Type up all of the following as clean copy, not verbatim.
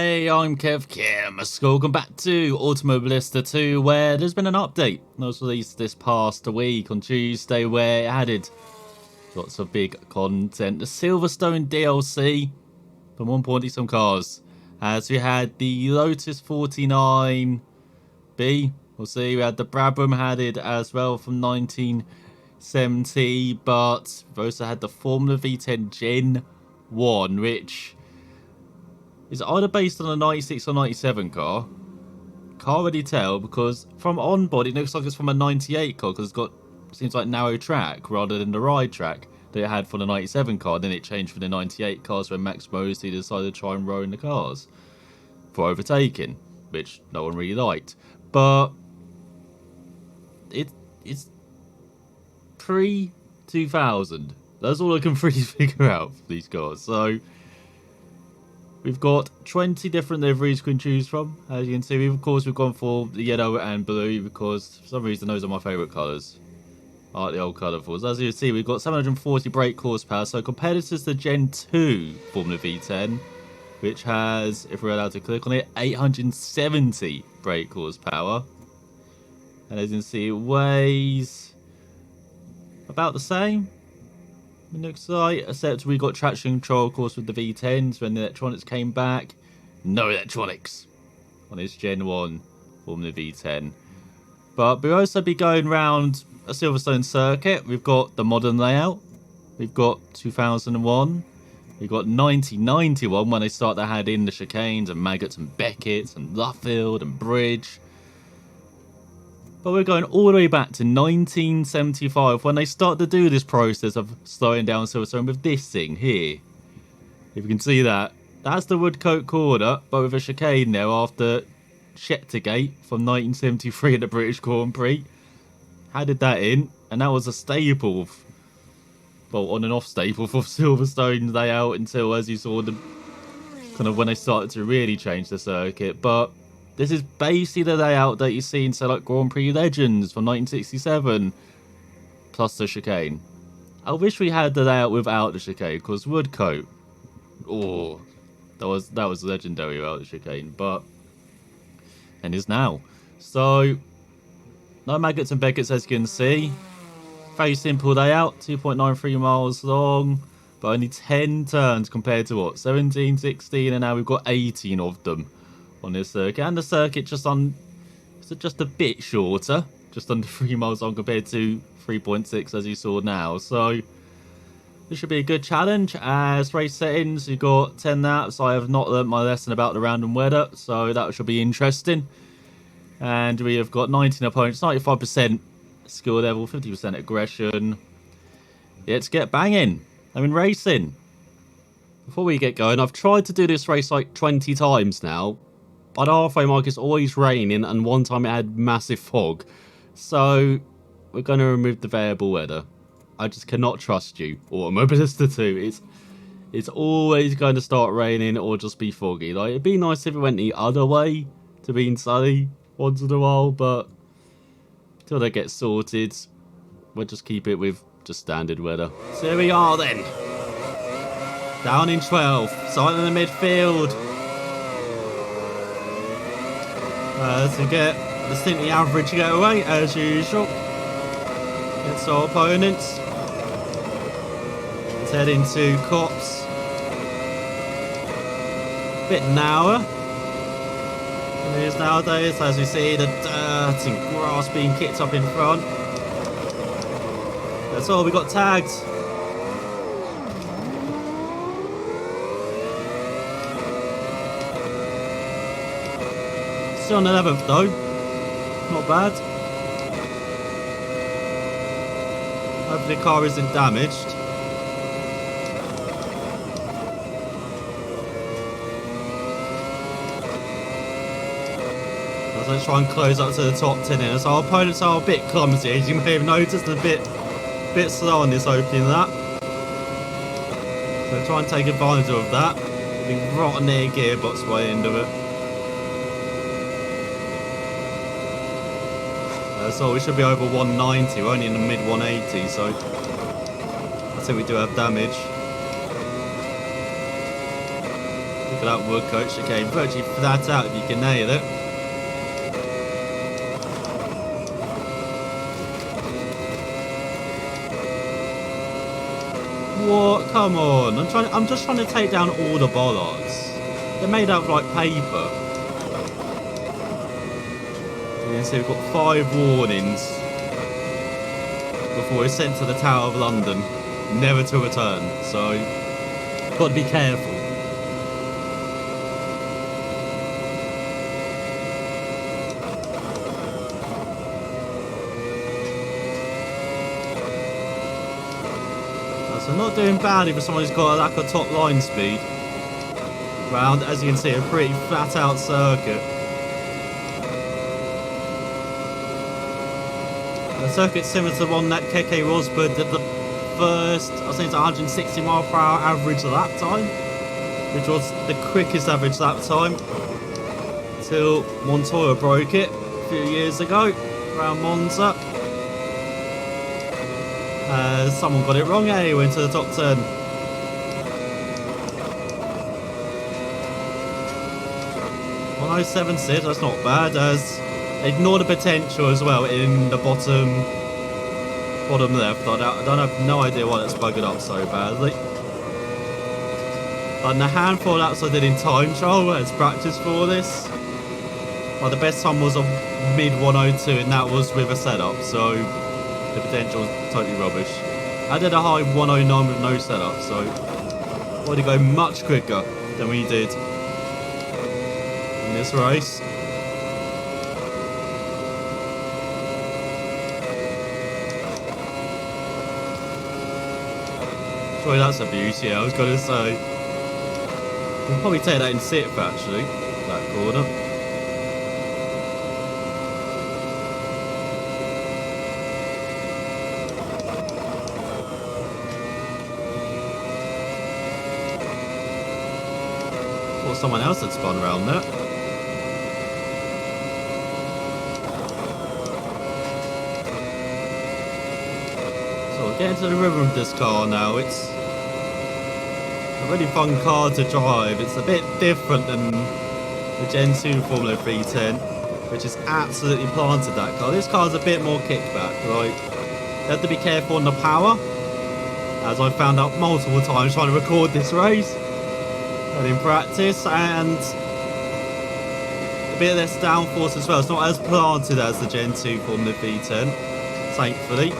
Hey, I'm Kev Kim. Welcome back to Automobilista 2, where there's been an update that was released this past week on Tuesday, where it added lots of big content. The Silverstone DLC, but more importantly, some cars. As we had the Lotus 49B, we'll see, we had the Brabham added as well from 1970, but we also had the Formula V10 Gen 1, which is either based on a 96 or 97 car. Can't really tell, because from onboard it looks like it's from a 98 car, because it's got, seems like, narrow track rather than the ride track that it had for the 97 car. Then it changed for the 98 cars when Max Mosley decided to try and row in the cars for overtaking, which no one really liked. But it's pre-2000. That's all I can really figure out for these cars. So we've got 20 different liveries we can choose from. As you can see, of course, we've gone for the yellow and blue because for some reason those are my favourite colours. I like the old colourfuls. As you can see, we've got 740 brake horsepower. So compared this to the Gen 2 Formula V10, which has, if we're allowed to click on it, 870 brake horsepower. And as you can see, it weighs about the same. It looks like, except we got traction control, of course, with the V10s when the electronics came back. No electronics on this Gen 1 Formula V10. But we'll also be going around a Silverstone circuit. We've got the modern layout. We've got 2001. We've got 1991 when they start to add in the chicanes and Maggots and Beckett's and Luffield and Bridge. But we're going all the way back to 1975 when they start to do this process of slowing down Silverstone with this thing here. If you can see that, that's the Woodcote corner, but with a chicane there after Shettergate from 1973 at the British Grand Prix. Added that in, and that was a staple of, well, on and off staple for Silverstone's layout until, as you saw, the kind of when they started to really change the circuit. But this is basically the layout that you see in, say, like Grand Prix Legends from 1967, plus the chicane. I wish we had the layout without the chicane, because Woodcote, oh, that was legendary without the chicane, but and is now. So no Maggots and Beckett's, as you can see. Very simple layout, 2.93 miles long, but only 10 turns compared to what, 17, 16, and now we've got 18 of them on this circuit. And the circuit just a bit shorter, just under 3 miles long compared to 3.6 as you saw now. So this should be a good challenge. As race settings, you've got 10 laps. I have not learnt my lesson about the random weather, so that should be interesting. And we have got 19 opponents, 95% skill level, 50% aggression. Let's get banging. I mean, racing. Before we get going, I've tried to do this race like 20 times now. By the halfway mark, it's always raining, and one time it had massive fog. So we're going to remove the variable weather. I just cannot trust you, Automobilista 2. It's always going to start raining or just be foggy. Like, it'd be nice if it went the other way to being sunny once in a while, but until that gets sorted, we'll just keep it with just standard weather. So here we are then. Down in 12th, starting in the midfield. To get distinctly average getaway, as usual. Against our opponents. Let's head into Cops. Bit narrower than it is nowadays, as we see the dirt and grass being kicked up in front. That's all, we got tagged. Still on 11th though, not bad. Hopefully the car isn't damaged. Let's try and close up to the top 10 here. So our opponents are a bit clumsy, as you may have noticed, a bit slow on this opening lap. So try and take advantage of that. Be rotten near gearbox by the end of it. So we should be over 190, we're only in the mid 180, so I think we do have damage. Look at that wood coach. Okay, virtually flat out if you can nail it. What? Come on! I'm just trying to take down all the bollards. They're made out of like paper. You can see we've got 5 warnings before we're sent to the Tower of London, never to return. So, got to be careful. So not doing badly for someone who's got a lack of top line speed. Round, as you can see, a pretty flat out circuit. The circuit's similar to the one that Keke Rosberg did the first, I think it's 160 mph average lap time, which was the quickest average lap time, till Montoya broke it a few years ago around Monza. Someone got it wrong, he went to the top 10. .107.6, that's not bad, as ignore the potential as well in the bottom left. I don't have no idea why that's buggered up so badly. And the handful of laps I did in time trial as practice for this, well, the best time was a mid 102, and that was with a setup, so the potential was totally rubbish. I did a high 109 with no setup, so I wanted to go much quicker than we did in this race. Boy, that's a beauty, I was going to say. We'll probably take that in sixth, actually, that corner. Thought someone else had spun around there. So we're getting to the rhythm of this car now. It's a really fun car to drive. It's a bit different than the Gen 2 Formula V10, which is absolutely planted, that car. This car's a bit more kickback. Like, you have to be careful on the power, as I found out multiple times trying to record this race and in practice, and a bit less downforce as well. It's not as planted as the Gen 2 Formula V10, thankfully.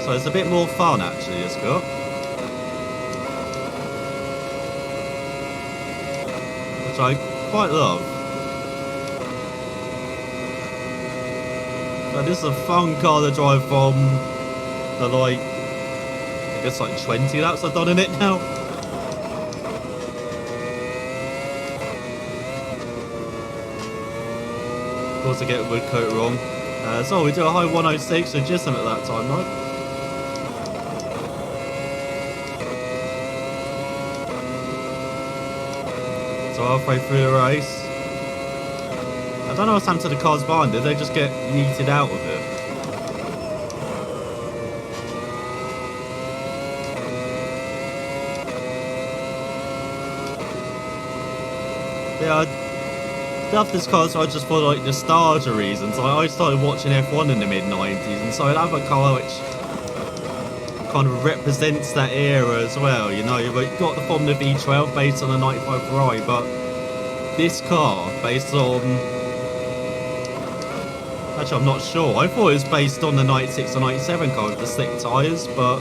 So it's a bit more fun, actually, this car. Which I quite love. But this is a fun car to drive from the, like, I guess like 20 laps I've done in it now. Of course I get wood coat wrong. So we do a high 106 legitimate that time, right? So halfway through the race, I don't know what's happened to the cars behind. Did they just get yeeted out of it? Yeah, I love this car, so I just for like nostalgia reasons. I started watching F1 in the mid-90s, and so I'd have a car which kind of represents that era as well. You know, you've got the Formula V12 based on the 95 Ferrari, but this car based on... Actually, I'm not sure. I thought it was based on the 96 or 97 car with the slick tyres, but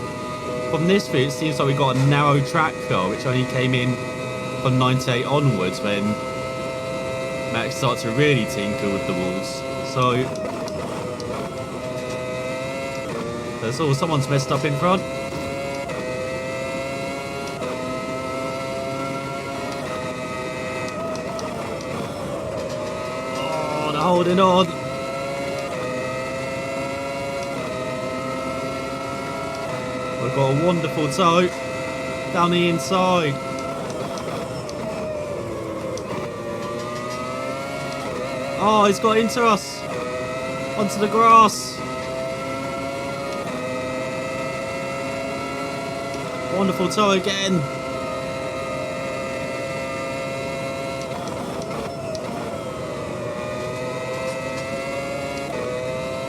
from this view, it seems like we got a narrow track car, which only came in from 98 onwards, when Max started to really tinker with the walls. So there's all someone's messed up in front. Oh, they're holding on. We've got a wonderful tow down the inside. Oh, he's got into us. Onto the grass. wonderful toe again.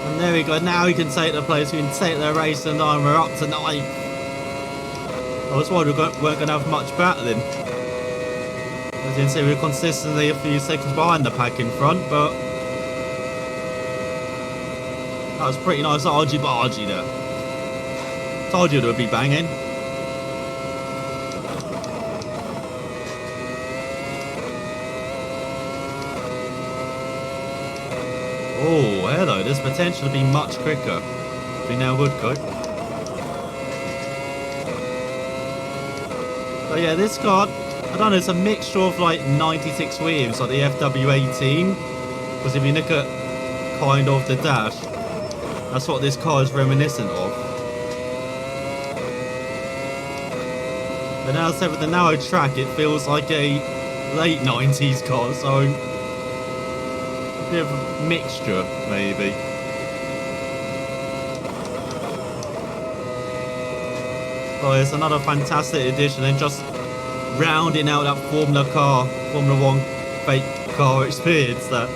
And there we go. Now we can take the place. We can take the race, and we're up to 9th. I was worried we weren't going to have much battling. As you can see, we're consistently a few seconds behind the pack in front, but that was pretty nice argy-bargy there. Told you it would be banging. Oh, hello. This potential to be much quicker. We now would go. But yeah, this car, I don't know, it's a mixture of like 96 Williams, like the FW18. Because if you look at kind of the dash, that's what this car is reminiscent of. But now, said with the narrow track, it feels like a late 90s car, so a bit of a mixture, maybe. Oh, it's another fantastic addition, and just rounding out that Formula 1 fake car experience that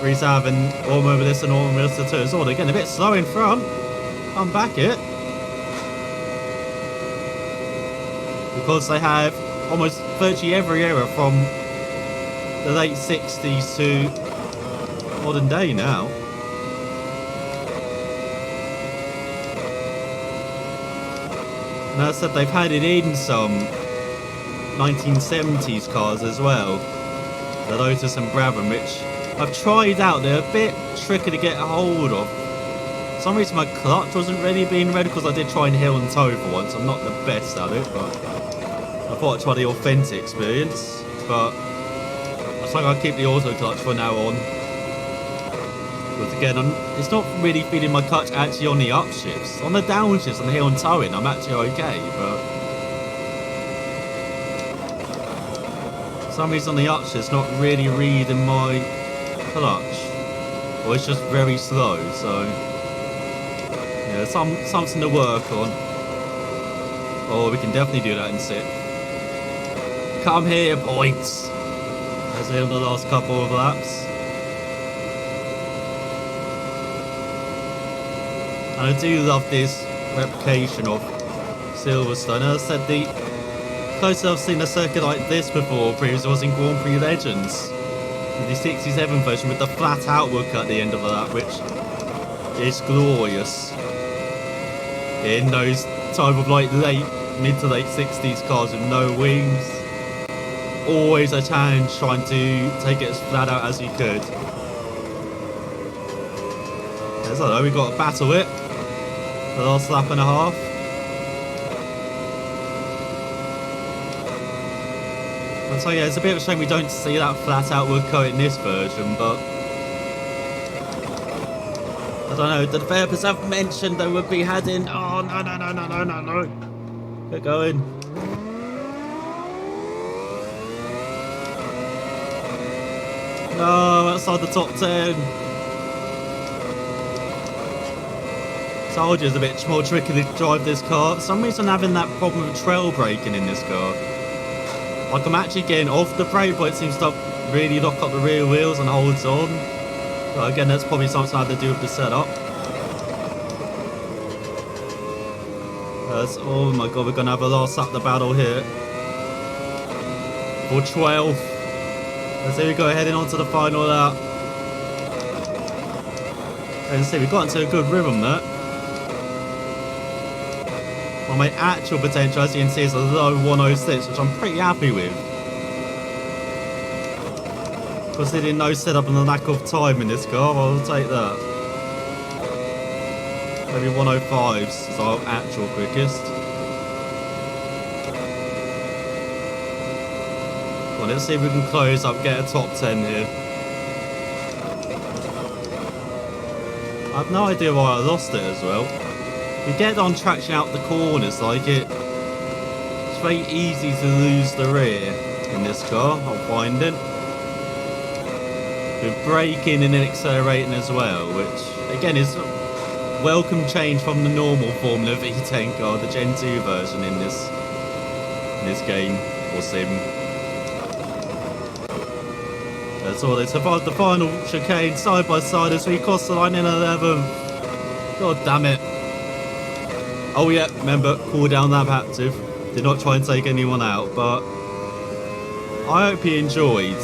we have in Automobilista and Automobilista 2 as well. They're getting a bit slow in front. I'm back it. Because they have almost virtually every era from the late 60s to modern day now. And as I said, they've had it in some 1970s cars as well. The Lotus and Brabham, which I've tried out. They're a bit tricky to get a hold of. For some reason my clutch wasn't really being ready, because I did try and heel and toe for once. I'm not the best at it, but I thought I'd try the authentic experience. But I think I'll keep the auto clutch for now on. Because again, it's not really feeling my clutch actually on the upshifts. On the downshifts, on the heel and towing, I'm actually okay, but for some reason on the upshifts, not really reading my clutch. Or it's just very slow, so yeah, something to work on. Oh, we can definitely do that in 6th. Come here, points! As in the last couple of laps. And I do love this replication of Silverstone. As I said, the closest I've seen a circuit like this before previously was in Grand Prix Legends. The 67 version with the flat outlook at the end of the lap, which is glorious. In those type of like mid to late 60s cars with no wings. Always a challenge trying to take it as flat out as you could. So we got to battle it. The last lap and a half. So yeah, it's a bit of a shame we don't see that flat out wood coat in this version, but I don't know, the developers have mentioned they would be heading. Oh no. Get going. No, outside the top 10. Told you it's a bit more tricky to drive this car. For some reason I'm having that problem with trail braking in this car. Like I'm actually getting off the brake, but it seems to really lock up the rear wheels and holds on. But again, that's probably something I have to do with the setup. Oh my god, we're going to have a last lap the battle here. For 12th. Let's see, we go heading on to the final lap. And see, we've got into a good rhythm there. Well, my actual potential, as you can see, is a low 106, which I'm pretty happy with. Considering no setup and the lack of time in this car, I'll take that. Maybe 105s is our actual quickest. Well, let's see if we can close up, get a top 10 here. I have no idea why I lost it as well. You get on traction out the corners, like it's very easy to lose the rear in this car, I'm finding. With braking and then accelerating as well, which again is welcome change from the normal Formula V10 car, the Gen 2 version in this game or sim. That's all. They survived the final chicane side by side as we crossed the line in 11th. God damn it. Oh yeah, remember, cool down lap active. Did not try and take anyone out, but I hope you enjoyed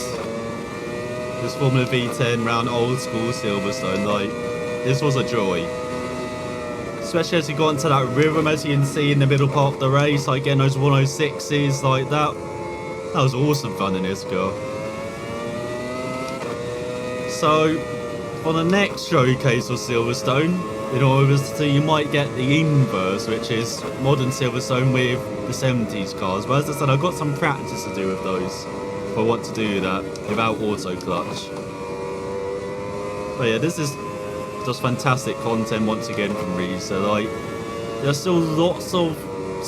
this Formula V10 round old school Silverstone. Like, this was a joy. Especially as we got into that rhythm, as you can see in the middle part of the race, like getting those 106s like that. That was awesome fun in this car. So, for the next showcase of Silverstone, in Automobilista, you might get the inverse, which is modern Silverstone with the 70s cars. But as I said, I've got some practice to do with those if I want to do that without auto clutch. But yeah, this is just fantastic content once again from Risa. Like, there's still lots of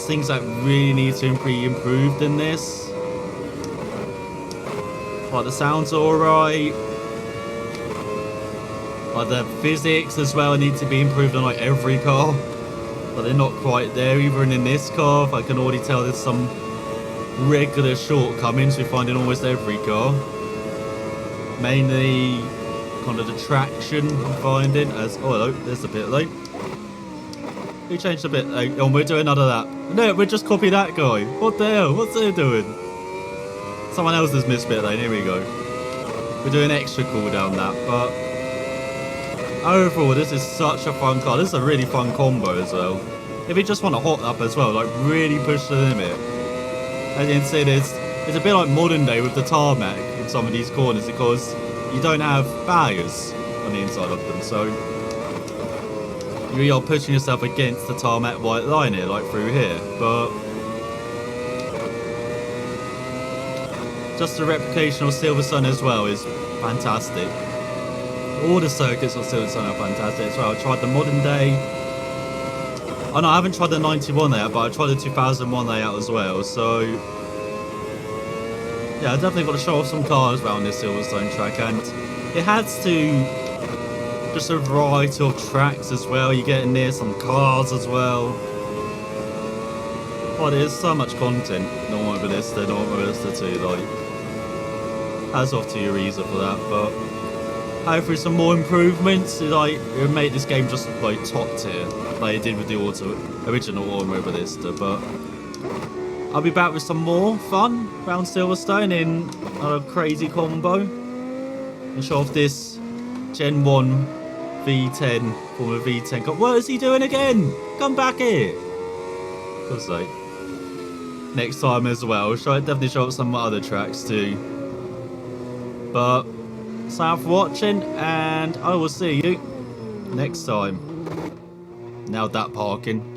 things that really need to be improved in this. Like, the sound's alright. Like, the physics as well need to be improved on like every car. But they're not quite there even in this car. I can already tell there's some regular shortcomings we find in almost every car. Mainly kind of the traction I'm finding as... Oh, hello, there's the pit lane. We changed a bit lane. Oh, we're doing another lap. No, we're just copying that guy. What the hell? What's they doing? Someone else has missed pit lane. Here we go. We're doing extra cooldown lap, but overall, this is such a fun car. This is a really fun combo as well. If you just want to hot up as well, like really push the limit. As you can see, it's a bit like modern day with the tarmac in some of these corners because you don't have barriers on the inside of them, so you are pushing yourself against the tarmac white line here, like through here. But just the replication of Silverstone as well is fantastic. All the circuits of Silverstone are fantastic as well. I tried the modern day. Oh no, I haven't tried the 91 layout, but I tried the 2001 layout as well. So yeah, I definitely got to show off some cars around this Silverstone track, and it has to just a variety of tracks as well. You get in there some cars as well. Oh, there's so much content. Automobilista 2, like, hats off to Eureka for that, but hopefully some more improvements, like, it would make this game just like top tier, like it did with the original Automobilista. But I'll be back with some more fun around Silverstone in a crazy combo and show off this Gen 1 V10 Formula V10. What is he doing again? Come back here! God's sake. Next time as well, definitely show up some other tracks too. But thanks for watching, and I will see you next time. Now that parking.